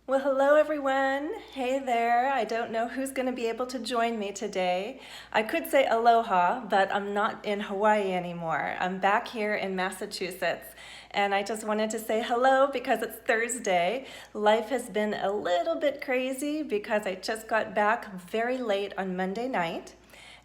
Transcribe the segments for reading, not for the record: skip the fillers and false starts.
Well, hello everyone. Hey there. I don't know who's going to be able to join me today. I could say aloha, but I'm not in Hawaii anymore. I'm back here in Massachusetts. And I just wanted to say hello because it's Thursday. Life has been a little bit crazy because I just got back very late on Monday night.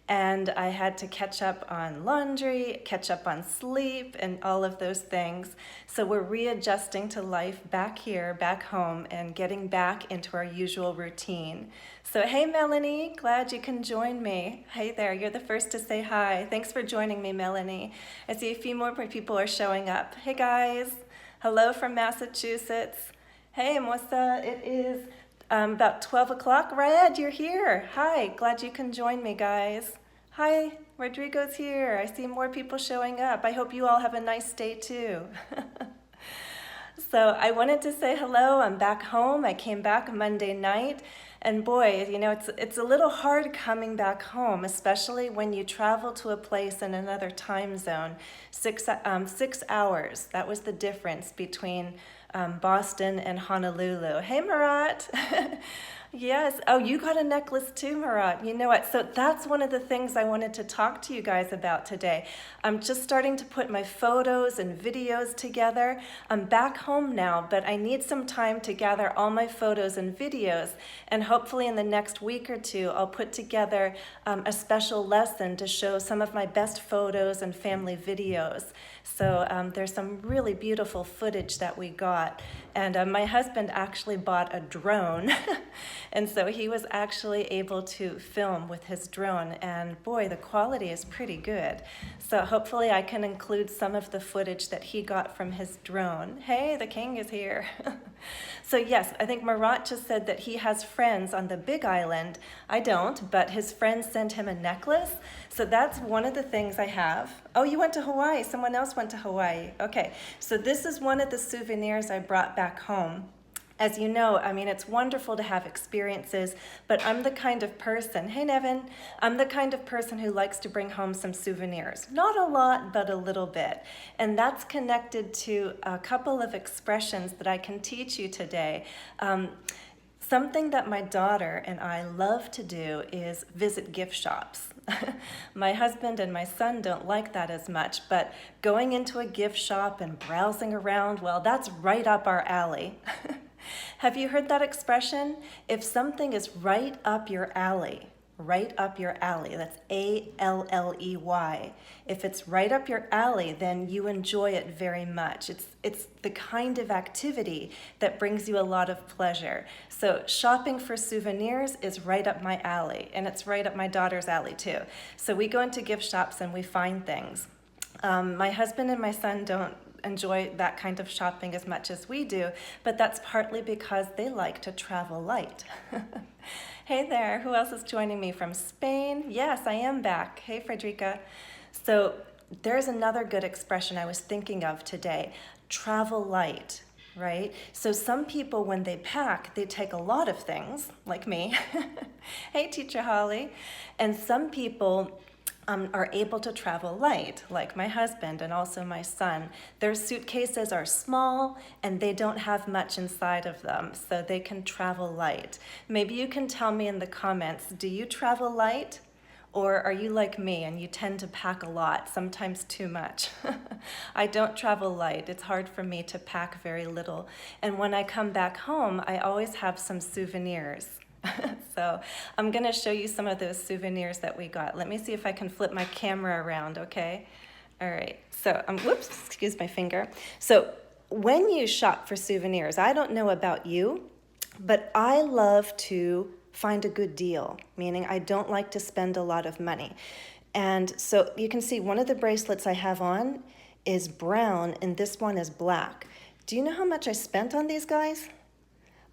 And I had to catch up on laundry, catch up on sleep, and all of those things. So we're readjusting to life back here, back home, and getting back into our usual routine. So hey Melanie, glad you can join me. Hey there, you're the first to say hi. Thanks for joining me, Melanie. I see a few more people are showing up. Hey guys, hello from Massachusetts. Hey Mosa, it is about 12 o'clock. Rayed, you're here. Hi, glad you can join me, guys. Hi, Rodrigo's here. I see more people showing up. I hope you all have a nice day too. So I wanted to say hello. I'm back home. I came back Monday night. And boy, you know, it's a little hard coming back home, especially when you travel to a place in another time zone. 6 hours. That was the difference between Boston and Honolulu. Hey, Marat. Yes. Oh, you got a necklace too, Marat. You know what? So that's one of the things I wanted to talk to you guys about today. I'm just starting to put my photos and videos together. I'm back home now, but I need some time to gather all my photos and videos. And hopefully in the next week or two, I'll put together a special lesson to show some of my best photos and family videos. So there's some really beautiful footage that we got. And my husband actually bought a drone. And so he was actually able to film with his drone. And boy, the quality is pretty good. So hopefully I can include some of the footage that he got from his drone. Hey, the king is here. So yes, I think Marat just said that he has friends on the Big Island. I don't, but his friends sent him a necklace. So that's one of the things I have. Oh, you went to Hawaii. Someone else went to Hawaii. Okay, so this is one of the souvenirs I brought back home. As you know, I mean, it's wonderful to have experiences, but I'm the kind of person, hey Nevin, I'm the kind of person who likes to bring home some souvenirs. Not a lot, but a little bit. And that's connected to a couple of expressions that I can teach you today. Something that my daughter and I love to do is visit gift shops. My husband and my son don't like that as much, but going into a gift shop and browsing around, well, that's right up our alley. Have you heard that expression? If something is right up your alley, that's A-L-L-E-Y. If it's right up your alley, then you enjoy it very much. It's the kind of activity that brings you a lot of pleasure. So shopping for souvenirs is right up my alley, and it's right up my daughter's alley too. So we go into gift shops and we find things. My husband and my son don't enjoy that kind of shopping as much as we do, but that's partly because they like to travel light. Hey there, who else is joining me from Spain? Yes, I am back. Hey, Frederica. So there's another good expression I was thinking of today, travel light, right? So some people, when they pack, they take a lot of things, like me. Hey, Teacher Holly. And some people are able to travel light, like my husband and also my son. Their suitcases are small and they don't have much inside of them, so they can travel light. Maybe you can tell me in the comments, do you travel light? Or are you like me and you tend to pack a lot, sometimes too much? I don't travel light. It's hard for me to pack very little. And when I come back home, I always have some souvenirs. So I'm gonna show you some of those souvenirs that we got. Let me see if I can flip my camera around, okay? All right, so, whoops, excuse my finger. So when you shop for souvenirs, I don't know about you, but I love to find a good deal, meaning I don't like to spend a lot of money. And so you can see one of the bracelets I have on is brown and this one is black. Do you know how much I spent on these guys?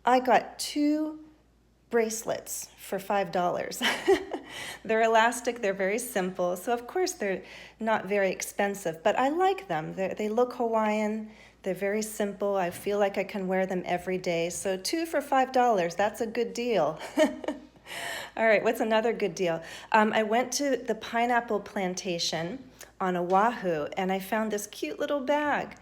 I got 2 bracelets for $5. They're elastic, they're very simple, so of course they're not very expensive, but I like them. They look Hawaiian, they're very simple, I feel like I can wear them every day, so 2 for $5, that's a good deal. All right, what's another good deal? I went to the pineapple plantation on Oahu and I found this cute little bag.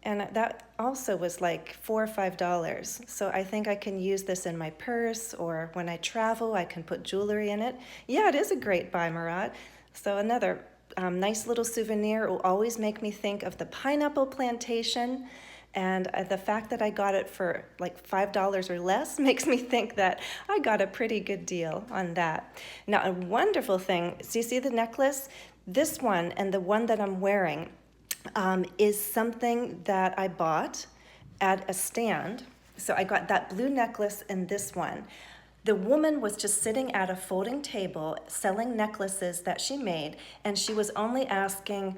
And that also was like $4 or $5. So I think I can use this in my purse, or when I travel, I can put jewelry in it. Yeah, it is a great buy, Murat. So another nice little souvenir. It will always make me think of the pineapple plantation. And the fact that I got it for like $5 or less makes me think that I got a pretty good deal on that. Now, a wonderful thing, so you see the necklace? This one and the one that I'm wearing is something that I bought at a stand. So I got that blue necklace and this one. The woman was just sitting at a folding table selling necklaces that she made, and she was only asking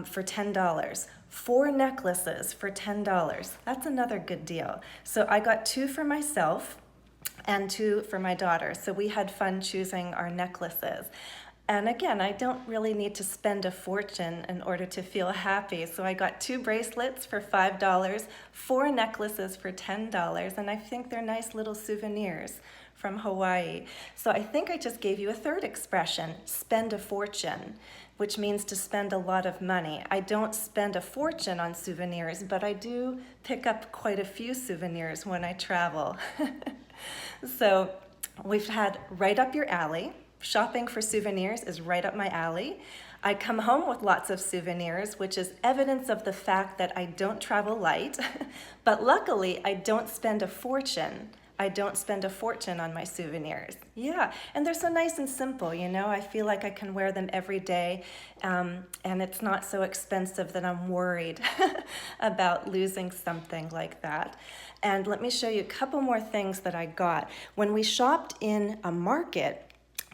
for $10. 4 necklaces for $10. That's another good deal. So I got 2 for myself and 2 for my daughter. So we had fun choosing our necklaces. And again, I don't really need to spend a fortune in order to feel happy. So I got 2 bracelets for $5, 4 necklaces for $10, and I think they're nice little souvenirs from Hawaii. So I think I just gave you a third expression, spend a fortune, which means to spend a lot of money. I don't spend a fortune on souvenirs, but I do pick up quite a few souvenirs when I travel. So we've had right up your alley. Shopping for souvenirs is right up my alley. I come home with lots of souvenirs, which is evidence of the fact that I don't travel light, but luckily I don't spend a fortune. I don't spend a fortune on my souvenirs. Yeah, and they're so nice and simple, you know? I feel like I can wear them every day, and it's not so expensive that I'm worried about losing something like that. And let me show you a couple more things that I got. When we shopped in a market,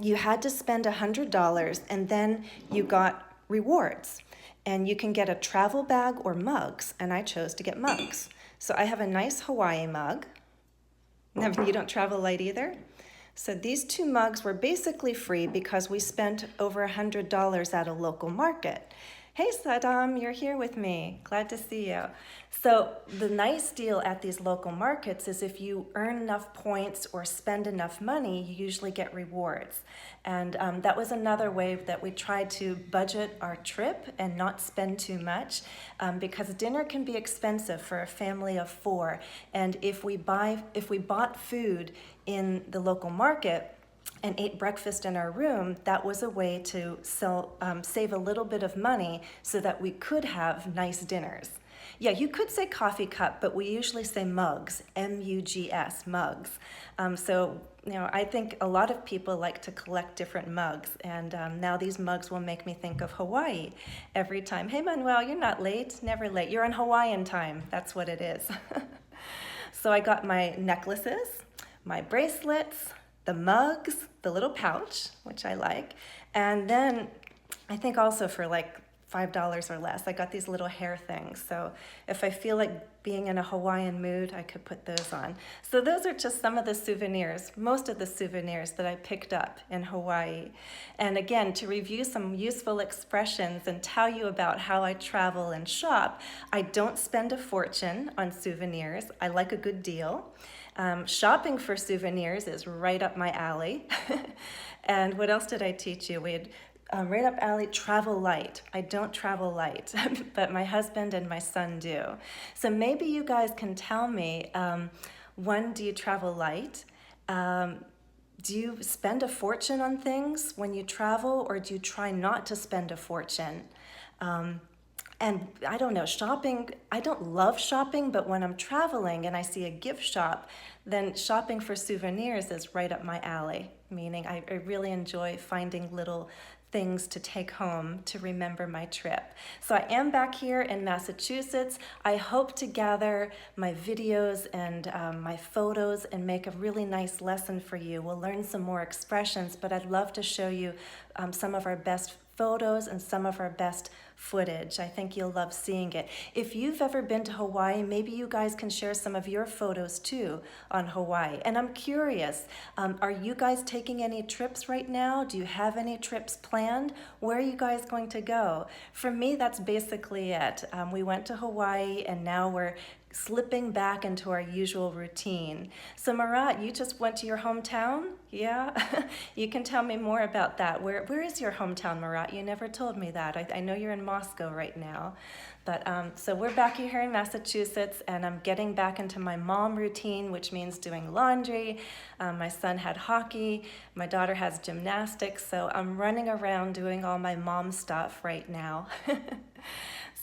you had to spend $100 and then you got rewards. And you can get a travel bag or mugs, and I chose to get mugs. So I have a nice Hawaii mug. You don't travel light either? So these 2 mugs were basically free because we spent over $100 at a local market. Hey Saddam, you're here with me. Glad to see you. So the nice deal at these local markets is if you earn enough points or spend enough money, you usually get rewards. And that was another way that we tried to budget our trip and not spend too much, because dinner can be expensive for a family of 4. And if we bought food in the local market and ate breakfast in our room, that was a way to save a little bit of money so that we could have nice dinners. Yeah, you could say coffee cup, but we usually say mugs, M-U-G-S, mugs. So, you know, I think a lot of people like to collect different mugs, and now these mugs will make me think of Hawaii every time. Hey, Manuel, you're not late, never late. You're on Hawaiian time, that's what it is. So I got my necklaces, my bracelets, the mugs, the little pouch, which I like, and then I think also for like $5 or less, I got these little hair things. So if I feel like being in a Hawaiian mood, I could put those on. So those are just some of the souvenirs, most of the souvenirs that I picked up in Hawaii. And again, to review some useful expressions and tell you about how I travel and shop, I don't spend a fortune on souvenirs. I like a good deal. Shopping for souvenirs is right up my alley. And what else did I teach you? We had right up alley, travel light. I don't travel light, but my husband and my son do. So maybe you guys can tell me, one, do you travel light? Do you spend a fortune on things when you travel, or do you try not to spend a fortune? And I don't know, shopping, I don't love shopping, but when I'm traveling and I see a gift shop, then shopping for souvenirs is right up my alley, meaning I really enjoy finding little things to take home to remember my trip. So I am back here in Massachusetts. I hope to gather my videos and my photos and make a really nice lesson for you. We'll learn some more expressions, but I'd love to show you some of our best photos and some of our best footage. I think you'll love seeing it. If you've ever been to Hawaii, maybe you guys can share some of your photos too on Hawaii. And I'm curious, are you guys taking any trips right now? Do you have any trips planned? Where are you guys going to go? For me, that's basically it. We went to Hawaii and now we're slipping back into our usual routine. So Marat, you just went to your hometown? Yeah? You can tell me more about that. Where is your hometown, Marat? You never told me that. I know you're in Moscow right now. But so we're back here in Massachusetts, and I'm getting back into my mom routine, which means doing laundry. My son had hockey. My daughter has gymnastics. So I'm running around doing all my mom stuff right now.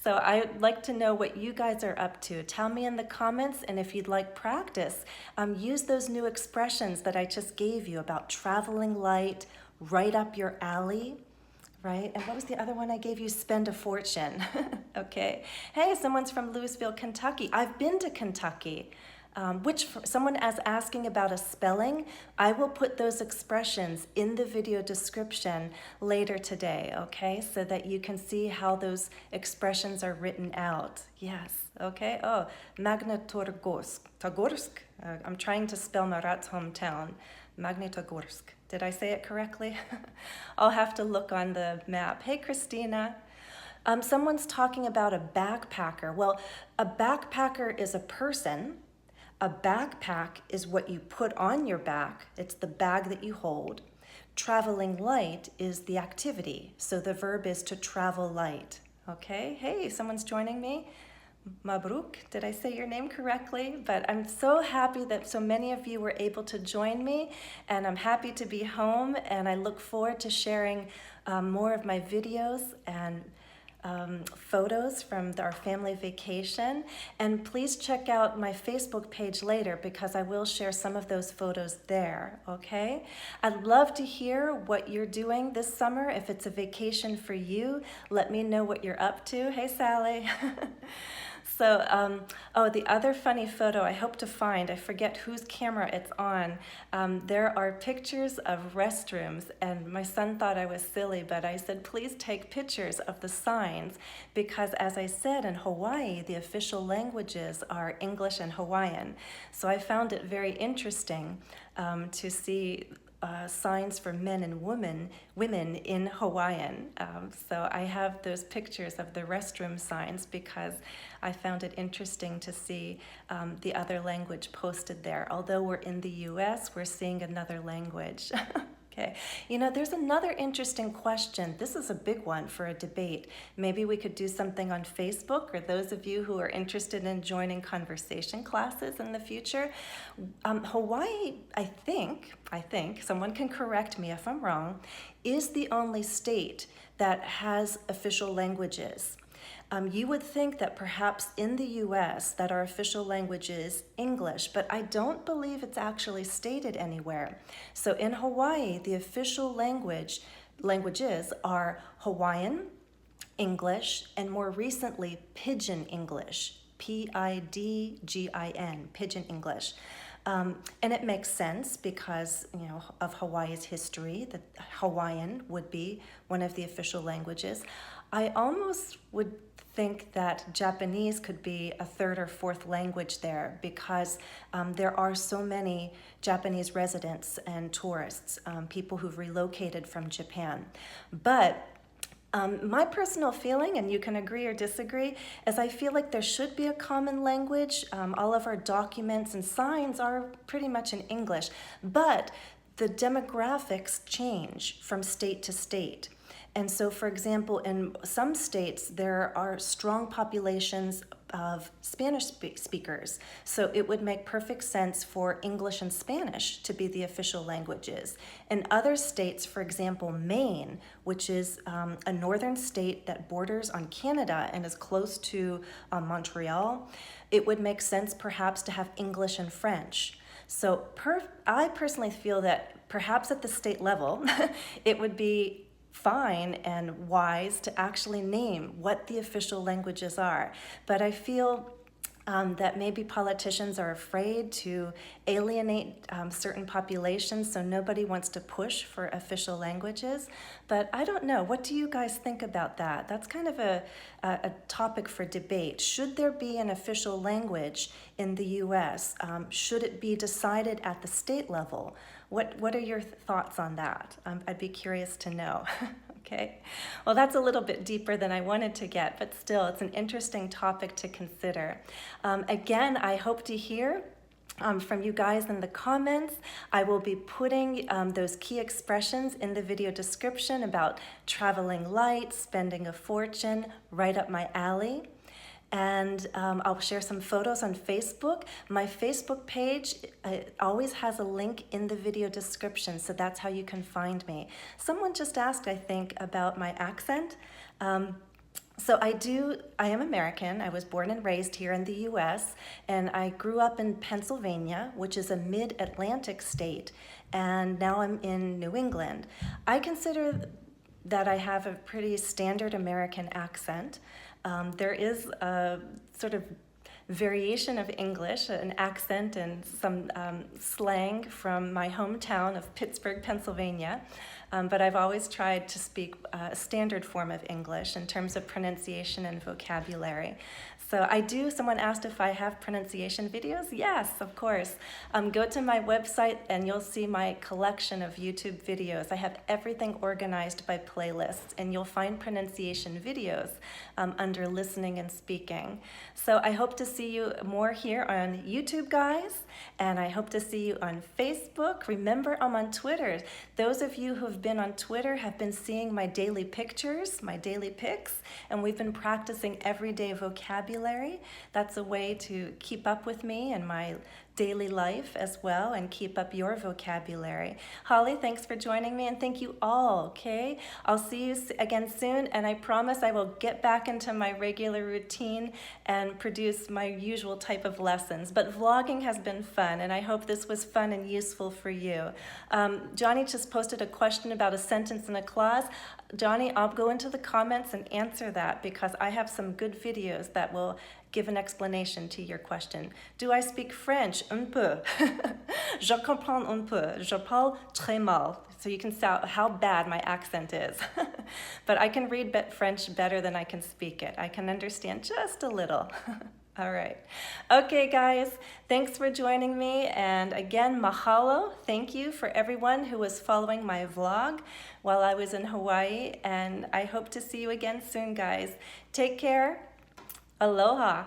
So I'd like to know what you guys are up to. Tell me in the comments, and if you'd like practice, use those new expressions that I just gave you about traveling light, right up your alley, right? And what was the other one I gave you? Spend a fortune. Okay. Hey, someone's from Louisville, Kentucky. I've been to Kentucky. Someone is asking about a spelling. I will put those expressions in the video description later today, okay? So that you can see how those expressions are written out. Yes, okay? Oh, Magnitogorsk. I'm trying to spell Marat's hometown. Magnitogorsk. Did I say it correctly? I'll have to look on the map. Hey, Christina. Someone's talking about a backpacker. Well, a backpacker is a person. A backpack is what you put on your back. It's the bag that you hold. Traveling light is the activity. So the verb is to travel light. Okay, hey, someone's joining me. Mabruk, did I say your name correctly? But I'm so happy that so many of you were able to join me, and I'm happy to be home, and I look forward to sharing more of my videos and photos from our family vacation. And please check out my Facebook page later, because I will share some of those photos there, okay? I'd love to hear what you're doing this summer. If it's a vacation for you, let me know what you're up to. Hey, Sally. So, the other funny photo I hope to find, I forget whose camera it's on. There are pictures of restrooms, and my son thought I was silly, but I said, please take pictures of the signs, because as I said, in Hawaii, the official languages are English and Hawaiian. So I found it very interesting to see signs for men and women in Hawaiian. So I have those pictures of the restroom signs because I found it interesting to see the other language posted there. Although we're in the US, we're seeing another language. Okay, there's another interesting question. This is a big one for a debate. Maybe we could do something on Facebook, or those of you who are interested in joining conversation classes in the future. Hawaii, I think, someone can correct me if I'm wrong, is the only state that has official languages. You would think that perhaps in the US that our official language is English, but I don't believe it's actually stated anywhere. So in Hawaii, the official languages are Hawaiian, English, and more recently, Pidgin English, P-I-D-G-I-N, Pidgin English. And it makes sense because, of Hawaii's history, that Hawaiian would be one of the official languages. I almost would think that Japanese could be a third or fourth language there, because there are so many Japanese residents and tourists, people who've relocated from Japan. But my personal feeling, and you can agree or disagree, is I feel like there should be a common language. All of our documents and signs are pretty much in English, but the demographics change from state to state. And so, for example, in some states, there are strong populations of Spanish speakers. So it would make perfect sense for English and Spanish to be the official languages. In other states, for example, Maine, which is a northern state that borders on Canada and is close to Montreal, it would make sense perhaps to have English and French. So I personally feel that perhaps at the state level, it would be fine and wise to actually name what the official languages are. But I feel that maybe politicians are afraid to alienate certain populations, so nobody wants to push for official languages. But I don't know. What do you guys think about that? That's kind of a topic for debate. Should there be an official language in the US? Should it be decided at the state level? What are your thoughts on that? I'd be curious to know. Okay, well, that's a little bit deeper than I wanted to get, but still, it's an interesting topic to consider. Again, I hope to hear from you guys in the comments. I will be putting those key expressions in the video description about traveling light, spending a fortune, right up my alley. And I'll share some photos on Facebook. My Facebook page always has a link in the video description, so that's how you can find me. Someone just asked, I think, about my accent. So I am American. I was born and raised here in the US, and I grew up in Pennsylvania, which is a mid-Atlantic state, and now I'm in New England. I consider that I have a pretty standard American accent. There is a sort of variation of English, an accent and some slang from my hometown of Pittsburgh, Pennsylvania. But I've always tried to speak a standard form of English in terms of pronunciation and vocabulary. So someone asked if I have pronunciation videos. Yes, of course. Go to my website and you'll see my collection of YouTube videos. I have everything organized by playlists, and you'll find pronunciation videos under listening and speaking. So I hope to see you more here on YouTube, guys, and I hope to see you on Facebook. Remember, I'm on Twitter. Those of you who have been on Twitter have been seeing my daily pictures, my daily pics, and we've been practicing everyday vocabulary. That's a way to keep up with me and my daily life as well, and keep up your vocabulary. Holly, thanks for joining me, and thank you all, okay? I'll see you again soon, and I promise I will get back into my regular routine and produce my usual type of lessons. But vlogging has been fun, and I hope this was fun and useful for you. Johnny just posted a question about a sentence and a clause. Johnny, I'll go into the comments and answer that, because I have some good videos that will give an explanation to your question. Do I speak French? Un peu. Je comprends un peu. Je parle très mal. So you can see how bad my accent is. But I can read French better than I can speak it. I can understand just a little. All right. Okay, guys, thanks for joining me. And again, mahalo. Thank you for everyone who was following my vlog while I was in Hawaii. And I hope to see you again soon, guys. Take care. Aloha.